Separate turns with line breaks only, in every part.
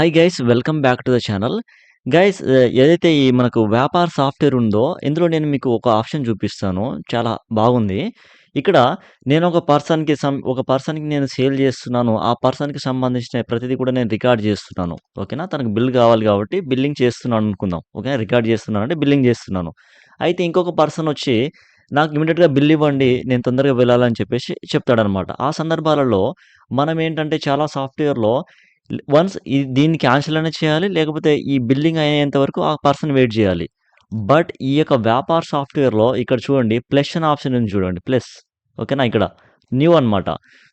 Hi guys welcome back to the channel. Guys ఏదైతే ఈ మనకు వ్యాపార సాఫ్ట్‌వేర్ ఉందో, ఇందులో నేను మీకు ఒక ఆప్షన్ చూపిస్తాను. చాలా బాగుంది. ఇక్కడ నేను ఒక పర్సన్‌కి నేను సేల్ చేస్తున్నాను. ఆ పర్సన్‌కి సంబంధించిన ప్రతిది కూడా నేను రికార్డ్ చేస్తున్నాను. ఓకేనా? తనకు బిల్ కావాలి కాబట్టి బిల్లింగ్ చేస్తున్నాను అనుకుందాం. ఓకే. రికార్డ్ చేస్తున్నాను అంటే బిల్లింగ్ చేస్తున్నాను. అయితే ఇంకొక పర్సన్ వచ్చి నాకు ఇమ్మీడియేట్‌గా బిల్ ఇవ్వండి. నేను తొందరగా వెళ్ళాలని చెప్పేసి చెప్తాడనమాట. ఆ సందర్భాలలో మనం ఏంటంటే చాలా సాఫ్ట్‌వేర్‌లో వన్స్ దీన్ని క్యాన్సిల్ అనేది చేయాలి. లేకపోతే ఈ బిల్లింగ్ అయ్యేంత వరకు ఆ పర్సన్ వెయిట్ జేయాలి. బట్ ఈ యొక్క వ్యాపార సాఫ్ట్‌వేర్‌లో ఇక్కడ చూడండి ప్లస్ అనే ఆప్షన్ ఉంది చూడండి. ప్లస్ ఓకేనా? ఇక్కడ న్యూ అనమాట.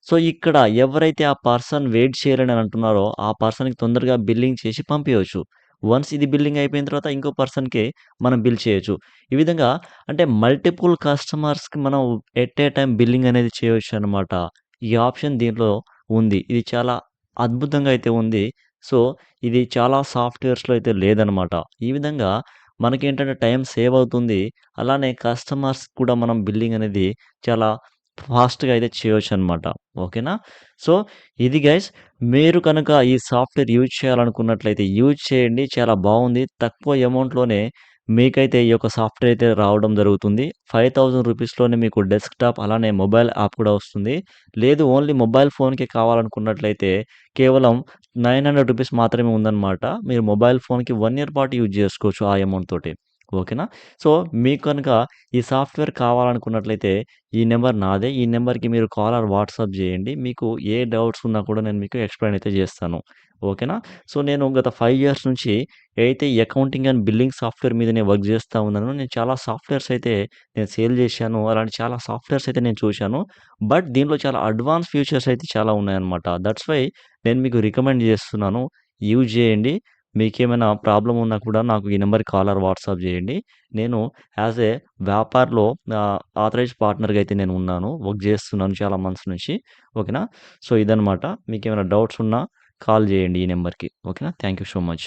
సో, ఇక్కడ ఎవరైతే ఆ పర్సన్ వెయిట్ చేయలేని అని అంటున్నారో, ఆ పర్సన్‌కి తొందరగా బిల్లింగ్ చేసి పంపియొచ్చు. వన్స్ ఇది బిల్లింగ్ అయిపోయిన తర్వాత ఇంకో పర్సన్‌కి మనం బిల్ చేయొచ్చు. ఈ విధంగా అంటే మల్టిపుల్ కస్టమర్స్‌కి మనం ఎట్ ఏ టైమ్ బిల్లింగ్ అనేది చేయొచ్చనమాట. ఈ ఆప్షన్ దీంట్లో ఉంది. ఇది చాలా అద్భుతంగా అయితే ఉంది. సో, ఇది చాలా సాఫ్ట్‌వేర్స్‌లో అయితే లేదనమాట. ఈ విధంగా మనకేంటంటే టైం సేవ్ అవుతుంది. అలానే కస్టమర్స్ కూడా మనం బిల్లింగ్ అనేది చాలా ఫాస్ట్‌గా అయితే చేయొచ్చనమాట. ఓకేనా? సో, ఇది గైస్ మీరు కనుక ఈ సాఫ్ట్‌వేర్ యూజ్ చేయాలనుకున్నట్లయితే యూజ్ చేయండి. చాలా బావుంది. తక్కువ అమౌంట్‌లోనే మీకైతే ఈ యొక్క సాఫ్ట్‌వేర్ అయితే రావడం జరుగుతుంది. 5000 రూపీస్‌లోనే మీకు డెస్క్‌టాప్ అలానే మొబైల్ యాప్ కూడా వస్తుంది. లేదు ఓన్లీ మొబైల్ ఫోన్‌కే కావాలనుకున్నట్లయితే కేవలం 900 రూపీస్ మాత్రమే ఉందన్నమాట. మీరు మొబైల్ ఫోన్‌కి 1 ఇయర్ పాటు యూజ్ చేసుకోవచ్చు ఆ అమౌంట్ తోటి. ఓకేనా? సో, మీకు కనుక ఈ సాఫ్ట్‌వేర్ కావాలనుకున్నట్లయితే ఈ నంబర్ నాదే. ఈ నంబర్‌కి మీరు కాల్ ఆర్ వాట్సాప్ చేయండి. మీకు ఏ డౌట్స్ ఉన్నా కూడా నేను మీకు ఎక్స్‌ప్లెయిన్ అయితే చేస్తాను. ఓకేనా? సో, నేను గత 5 ఇయర్స్ నుంచి ఏదైతే ఈ అకౌంటింగ్ అండ్ బిల్లింగ్ సాఫ్ట్‌వేర్ మీదనే వర్క్ చేస్తా ఉన్నానో, నేను చాలా సాఫ్ట్‌వేర్స్ అయితే నేను సేల్ చేశాను. అలాంటి చాలా సాఫ్ట్‌వేర్స్ అయితే నేను చూశాను. బట్ దీంట్లో చాలా అడ్వాన్స్ ఫీచర్స్ అయితే చాలా ఉన్నాయన్నమాట. దట్స్ వై నేను మీకు రికమెండ్ చేస్తున్నాను. యూజ్ చేయండి. మీకేమైనా ప్రాబ్లమ్ ఉన్నా కూడా నాకు ఈ నంబర్‌కి కాల్ ఆర్ వాట్సాప్ చేయండి. నేను యాస్ ఏ వ్యాపార్‌లో ఆథరైజ్డ్ పార్ట్నర్‌గా అయితే నేను ఉన్నాను. వర్క్ చేస్తున్నాను చాలా మంత్స్ నుంచి. ఓకేనా? సో, ఇదనమాట. మీకేమైనా డౌట్స్ ఉన్నా కాల్ చేయండి ఈ నంబర్‌కి. ఓకేనా? Thank you so much.